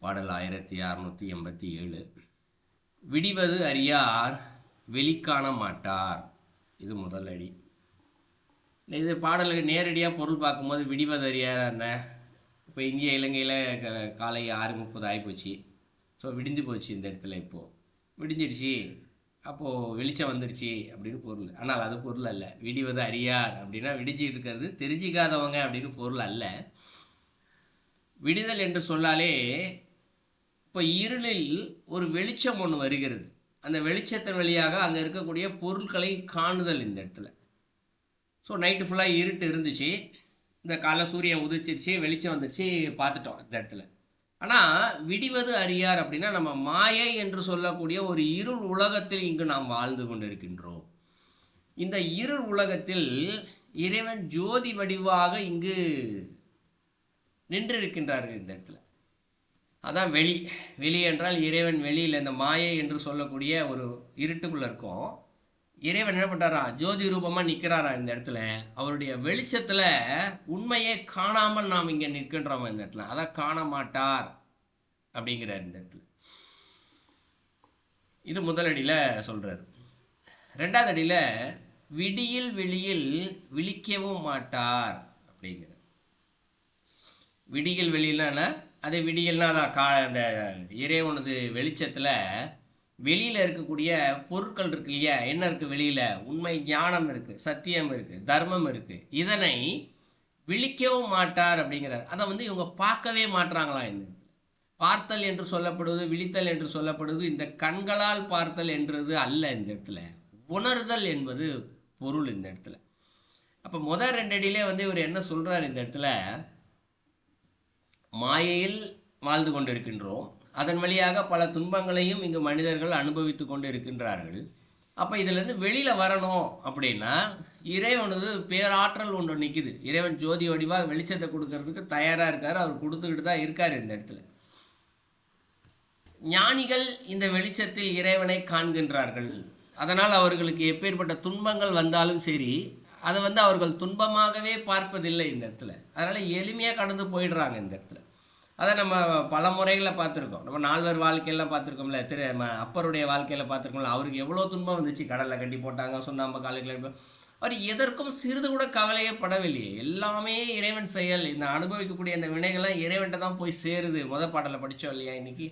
பாடல் 1687. விடிவது அறியார் வெளிக்காண மாட்டார். இது முதல் அடி. இது பாடலுக்கு நேரடியாக பொருள் பார்க்கும்போது விடிவது அறியார் என்ன, இப்போ இந்திய இலங்கையில் காலை 6:30 ஆகிப்போச்சு. ஸோ விடிஞ்சு போச்சு இந்த இடத்துல. இப்போது விடிஞ்சிருச்சு, அப்போது வெளிச்சம் வந்துருச்சு அப்படின்னு பொருள். ஆனால் அது பொருள் அல்ல. விடிவது அறியார் அப்படின்னா விடிஞ்சிட்டு இருக்கிறது தெரிஞ்சிக்காதவங்க அப்படின்னு பொருள் அல்ல. விடிதல் என்று சொன்னாலே இப்போ இருளில் ஒரு வெளிச்சம் ஒன்று வருகிறது. அந்த வெளிச்சத்தின் வழியாக அங்கே இருக்கக்கூடிய பொருட்களை காணுதல் இந்த இடத்துல. ஸோ நைட்டு ஃபுல்லாக இருட்டு இருந்துச்சு, இந்த காலை சூரியன் உதிச்சிருச்சு, வெளிச்சம் வந்துருச்சு, பார்த்துட்டோம் இந்த இடத்துல. ஆனால் விடிவது அறியார் அப்படின்னா நம்ம மாயை என்று சொல்லக்கூடிய ஒரு இருள் உலகத்தில் இங்கு நாம் வாழ்ந்து கொண்டு இருக்கின்றோம். இந்த இருள் உலகத்தில் இறைவன் ஜோதி வடிவாக இங்கு நின்று இருக்கின்றார்கள் இந்த இடத்துல. அதான் வெளி. வெளி என்றால் இறைவன் வெளியில் இந்த மாயை என்று சொல்லக்கூடிய ஒரு இருட்டுக்குள்ளே இருக்கும். இறைவன் என்ன பண்ணுறாரா, ஜோதி ரூபமாக நிற்கிறாரா இந்த இடத்துல. அவருடைய வெளிச்சத்தில் உண்மையை காணாமல் நாம் இங்கே நிற்கின்றோம் இந்த இடத்துல. அதான் காண மாட்டார் அப்படிங்கிறார் இந்த இடத்துல. இது முதல் அடியில் சொல்கிறார். ரெண்டாவது அடியில் விடியில் வெளியில் விழிக்கவும் மாட்டார் அப்படிங்கிறார். விடியில் வெளியில்னா அது விடியல்னா தான் அந்த இறைவனது வெளிச்சத்தில் வெளியில் இருக்கக்கூடிய பொருட்கள் இருக்கு இல்லையா, என்ன இருக்குது வெளியில், உண்மை ஞானம் இருக்குது, சத்தியம் இருக்குது, தர்மம் இருக்குது. இதனை விழிக்கவும் மாட்டார் அப்படிங்கிறார். அதை இவங்க பார்க்கவே மாட்டாங்களாம். இந்த பார்த்தல் என்று சொல்லப்படுவது, விழித்தல் என்று சொல்லப்படுவது இந்த கண்களால் பார்த்தல் என்றது அல்ல. இந்த இடத்துல உணர்தல் என்பது பொருள் இந்த இடத்துல. அப்போ முதல் ரெண்டடியிலே இவர் என்ன சொல்கிறார் இந்த இடத்துல, மாயையில் வாழ்ந்து கொண்டிருக்கின்றோம், அதன் வழியாக பல துன்பங்களையும் இங்கு மனிதர்கள் அனுபவித்து கொண்டு இருக்கின்றார்கள். அப்போ இதிலேருந்து வெளியில் வரணும் அப்படின்னா இறைவனது பேராற்றல் ஒன்று நிற்குது. இறைவன் ஜோதி வடிவாக வெளிச்சத்தை கொடுக்கறதுக்கு தயாராக இருக்கார், அவர் கொடுத்துக்கிட்டு தான் இருக்கார் இந்த இடத்துல. ஞானிகள் இந்த வெளிச்சத்தில் இறைவனை காண்கின்றார்கள். அதனால் அவர்களுக்கு எப்பேற்பட்ட துன்பங்கள் வந்தாலும் சரி, அதை அவர்கள் துன்பமாகவே பார்ப்பதில்லை இந்த இடத்துல. அதனால் எளிமையாக கடந்து போயிடுறாங்க இந்த இடத்துல. அதை நம்ம பல முறைகளில் பார்த்துருக்கோம். நம்ம நால்வர் வாழ்க்கையெல்லாம் பார்த்துருக்கோம்ல, அப்பருடைய வாழ்க்கையில் பார்த்துருக்கோம்ல. அவருக்கு எவ்வளோ துன்பம் வந்துச்சு, கடலில் கட்டி போட்டாங்க, சுண்ணாம்பு காலையில். அவர் எதற்கும் சிறிது கூட கவலையே படவில்லையே. எல்லாமே இறைவன் செயல். இந்த அனுபவிக்கக்கூடிய அந்த வினைகள்லாம் இறைவன்கிட்ட தான் போய் சேருது. பாடலை படித்தோம் இல்லையா இன்னைக்கு.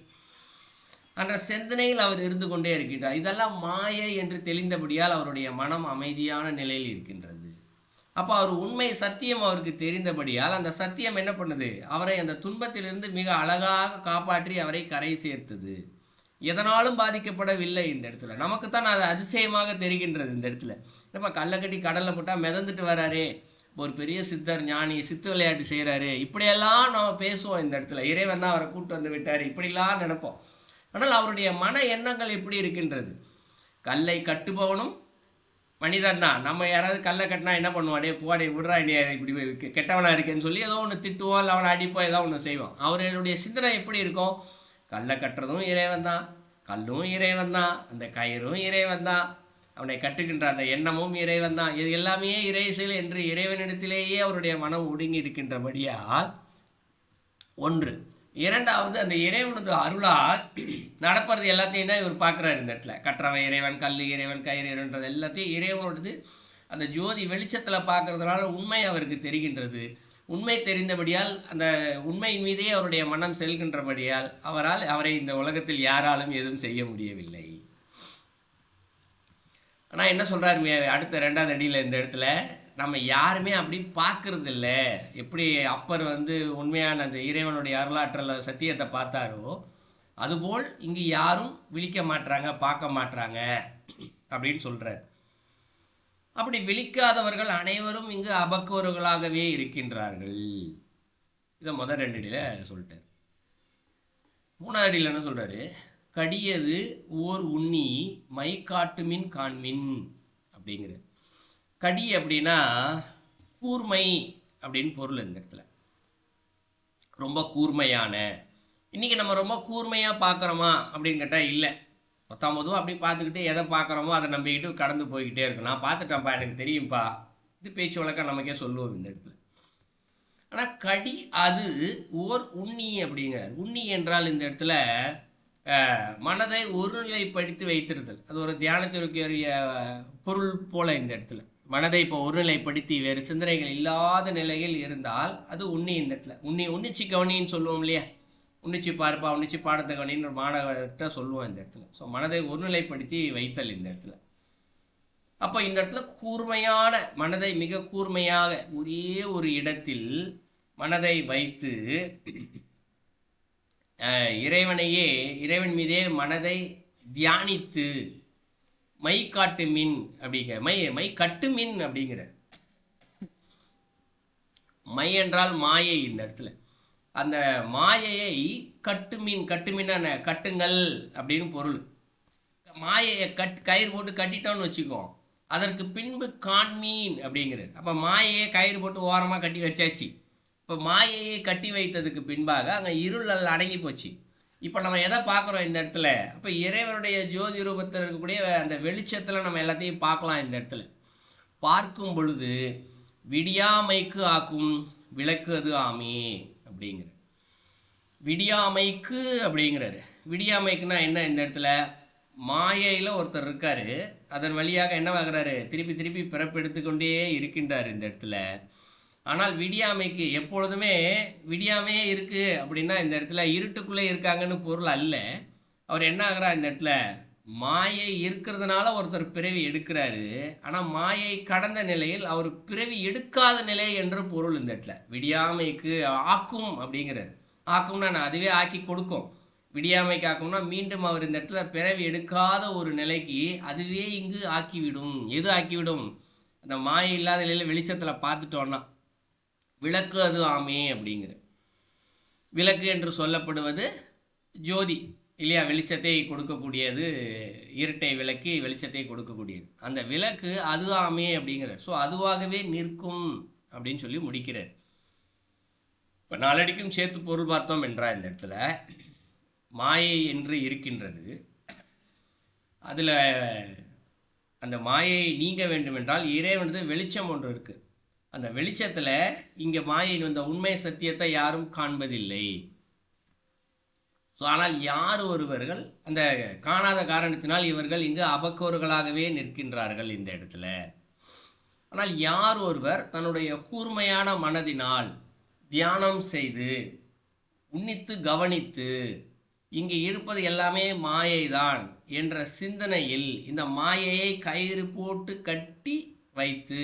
அந்த சிந்தனையில் அவர் இருந்து கொண்டே இருக்கின்றார். இதெல்லாம் மாயை என்று தெளிந்தபடியால் அவருடைய மனம் அமைதியான நிலையில் இருக்கின்றது. அப்போ அவர் உண்மை சத்தியம் அவருக்கு தெரிந்தபடியால் அந்த சத்தியம் என்ன பண்ணுது, அவரை அந்த துன்பத்திலிருந்து மிக அழகாக காப்பாற்றி அவரை கரை சேர்த்தது. எதனாலும் பாதிக்கப்படவில்லை இந்த இடத்துல. நமக்குத்தான் அது அதிசயமாக தெரிகின்றது இந்த இடத்துல. இப்போ கல்லை கட்டி கடலில் போட்டால் மிதந்துட்டு வராரு, ஒரு பெரிய சித்தர் ஞானி சித்து விளையாட்டு செய்கிறாரு, இப்படியெல்லாம் நம்ம பேசுவோம் இந்த இடத்துல. இறைவன் தான் அவரை கூப்பிட்டு வந்து விட்டார், இப்படிலாம் நினைப்போம். ஆனால் அவருடைய மன எண்ணங்கள் எப்படி இருக்கின்றது, கல்லை கட்டுபவனும் மனிதன் தான். நம்ம யாராவது கல்லை கட்டினா என்ன பண்ணுவோம், அடே போடே விடுறா, நீ இப்படி கெட்டவனாக இருக்கேன்னு சொல்லி ஏதோ ஒன்று திட்டுவோம், இல்லை அவனை அடிப்போம், ஏதோ ஒன்று செய்வோம். அவருடைய சிந்தனை எப்படி இருக்கும், கல்லை கட்டுறதும் இறைவன் தான், கல்லும் இறைவன் தான், அந்த கயிறும் இறைவன் தான், அவனை கட்டுகின்ற அந்த எண்ணமும் இறைவன் தான், இது எல்லாமே இறை செயல் என்று இறைவனிடத்திலேயே அவருடைய மனம் ஒடுங்கி இருக்கின்றபடியால் ஒன்று. இரண்டாவது, அந்த இறைவனது அருளால் நடப்பது எல்லாத்தையும் தான் இவர் பார்க்குறாரு இந்த இடத்துல. கற்றவன் இறைவன், கல் இறைவன், கயிறு இறைவன்றது எல்லாத்தையும் இறைவனோடது அந்த ஜோதி வெளிச்சத்தில் பார்க்கறதுனால உண்மை அவருக்கு தெரிகின்றது. உண்மை தெரிந்தபடியால் அந்த உண்மை மீதே அவருடைய மனம் செல்கின்றபடியால் அவரை இந்த உலகத்தில் யாராலும் எதுவும் செய்ய முடியவில்லை. ஆனால் என்ன சொல்கிறாரு அடுத்த ரெண்டாவது அடியில் இந்த இடத்துல, நம்ம யாருமே அப்படி பார்க்கறது இல்லை. எப்படி அப்பர் உண்மையான அந்த இறைவனுடைய அருளாற்றல் சத்தியத்தை பார்த்தாரோ அதுபோல் இங்கு யாரும் விழிக்க மாட்டாங்க, பார்க்க மாட்டாங்க அப்படின்னு சொல்கிறார். அப்படி விழிக்காதவர்கள் அனைவரும் இங்கு அபக்குவர்களாகவே இருக்கின்றார்கள். இதை முதல் ரெண்டு அடியில் சொல்லிட்டார். மூணாவது அடியில் என்ன சொல்கிறாரு, கடியது ஓர் உண்ணி மை காட்டுமின் காண்மின் அப்படிங்கிற. கடி அப்படின்னா கூர்மை அப்படின்னு பொருள் இந்த இடத்துல. ரொம்ப கூர்மையான. இன்றைக்கி நம்ம ரொம்ப கூர்மையாக பார்க்குறோமா அப்படின்னு கேட்டால் இல்லை. பொதுவாக அப்படி பார்த்துக்கிட்டு எதை பார்க்குறோமோ அதை நம்பிக்கிட்டு கடந்து போய்கிட்டே இருக்கும். நான் பார்த்துட்டேன்ப்பா, எனக்கு தெரியும்ப்பா, இது பேச்சு வழக்கம் நமக்கே சொல்லுவோம் இந்த இடத்துல. ஆனால் கடி அது ஓர் உண்ணி அப்படிங்கிறார். உண்ணி என்றால் இந்த இடத்துல மனதை ஒருநிலைப்படுத்தி வைத்திருத்தல். அது ஒரு தியானத்திற்குரிய பொருள் போல இந்த இடத்துல. மனதை இப்போ ஒருநிலைப்படுத்தி வேறு சிந்தனைகள் இல்லாத நிலையில் இருந்தால் அது உண்ணி. இந்த இடத்துல உன்னிச்சு கவனின்னு சொல்லுவோம் இல்லையா? உன்னிச்சு பார்ப்பா, உன்னிச்சு பாடத்தை கவனின்னு ஒரு மாணவர்கிட்ட சொல்லுவோம் இந்த இடத்துல. ஸோ மனதை ஒருநிலைப்படுத்தி வைத்தல் இந்த இடத்துல. அப்போ இந்த இடத்துல கூர்மையான மனதை மிக கூர்மையாக ஒரே ஒரு இடத்தில் மனதை வைத்து இறைவன் மீதே மனதை தியானித்து மை காட்டு மின் அப்படிங்கிற மை கட்டு மின் அப்படிங்கிற. மை என்றால் மாயை. இந்த இடத்துல அந்த மாயையை கட்டுமின் கட்டுங்கள் அப்படின்னு பொருள். மாயையை கயிறு போட்டு கட்டிட்டோன்னு வச்சுக்கோ, அதற்கு பின்பு காண்மீன் அப்படிங்கிறது. அப்போ மாயையை கயிறு போட்டு ஓரமாக கட்டி வச்சாச்சு. இப்போ மாயையை கட்டி வைத்ததுக்கு பின்பாக அங்கே இருள் அடங்கி போச்சு. இப்போ நம்ம எதை பார்க்குறோம் இந்த இடத்துல? அப்போ இறைவனுடைய ஜோதி ரூபத்தில் இருக்கக்கூடிய அந்த வெளிச்சத்தில் நம்ம எல்லாத்தையும் பார்க்கலாம். இந்த இடத்துல பார்க்கும் பொழுது விடியாமைக்கு ஆக்கும் விளக்கு அது ஆமே அப்படிங்கிற. விடியாமைக்கு அப்படிங்கிறாரு. விடியாமைக்குன்னா என்ன? இந்த இடத்துல மாயையில் ஒருத்தர் இருக்காரு, அதன் வழியாக என்னவாகிறாரு? திருப்பி திருப்பி பிறப்பெடுத்து கொண்டே இருக்கின்றார் இந்த இடத்துல. ஆனால் விடியாமைக்கு எப்பொழுதுமே விடியாமையே இருக்குது அப்படின்னா இந்த இடத்துல இருட்டுக்குள்ளே இருக்காங்கன்னு பொருள் அல்ல. அவர் என்ன ஆகிறார்? இந்த இடத்துல மாயை இருக்கிறதுனால ஒருத்தர் பிறவி எடுக்கிறாரு. ஆனால் மாயை கடந்த நிலையில் அவர் பிறவி எடுக்காத நிலை என்று பொருள் இந்த இடத்துல. விடியாமைக்கு ஆக்கும் அப்படிங்கிறார். ஆக்கும்னா நான் அதுவே ஆக்கி கொடுக்கும். விடியாமைக்கு ஆக்கும்னா மீண்டும் அவர் இந்த இடத்துல பிறவி எடுக்காத ஒரு நிலைக்கு அதுவே இங்கு ஆக்கிவிடும். எது ஆக்கிவிடும்? அந்த மாயை இல்லாத நிலையில் வெளிச்சத்தில் பார்த்துட்டோன்னா விளக்கு அது ஆமே அப்படிங்கிற. விளக்கு என்று சொல்லப்படுவது ஜோதி இல்லையா? வெளிச்சத்தை கொடுக்கக்கூடியது, இருட்டை விளக்கி வெளிச்சத்தை கொடுக்கக்கூடியது. அந்த விளக்கு அது ஆமே அப்படிங்கிறார். ஸோ அதுவாகவே நிற்கும் அப்படின்னு சொல்லி முடிக்கிறார். இப்போ நாளடிக்கும் சேர்த்து பொருள் பார்த்தோம் என்றால் இந்த இடத்துல மாயை என்று இருக்கின்றது. அதில் அந்த மாயை நீங்க வேண்டுமென்றால் இறைவனது வெளிச்சம் ஒன்று இருக்குது. அந்த வெளிச்சத்தில் இங்கே மாயை வந்த உண்மை சத்தியத்தை யாரும் காண்பதில்லை. ஸோ ஆனால் யார் ஒருவர்கள் அந்த காணாத காரணத்தினால் இவர்கள் இங்கு அபக்கோர்களாகவே நிற்கின்றார்கள் இந்த இடத்துல. ஆனால் யார் ஒருவர் தன்னுடைய கூர்மையான மனதினால் தியானம் செய்து உன்னித்து கவனித்து இங்கு இருப்பது எல்லாமே மாயைதான் என்ற சிந்தனையில் இந்த மாயையை கயிறு போட்டு கட்டி வைத்து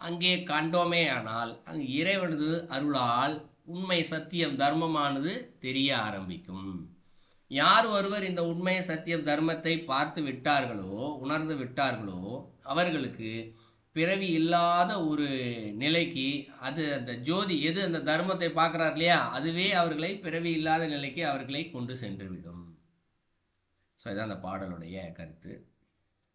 அங்கே கண்டோமே ஆனால் அங்கு இறைவனது அருளால் உண்மை சத்தியம் தர்மமானது தெரிய ஆரம்பிக்கும். யார் ஒருவர் இந்த உண்மை சத்தியம் தர்மத்தை பார்த்து விட்டார்களோ, உணர்ந்து விட்டார்களோ, அவர்களுக்கு பிறவி இல்லாத ஒரு நிலைக்கு அது அந்த ஜோதி எது அந்த தர்மத்தை பார்க்குறார் இல்லையா, அதுவே அவர்களை பிறவி இல்லாத நிலைக்கு அவர்களை கொண்டு சென்று விடும். ஸோ இதுதான் அந்த பாடலுடைய கருத்து.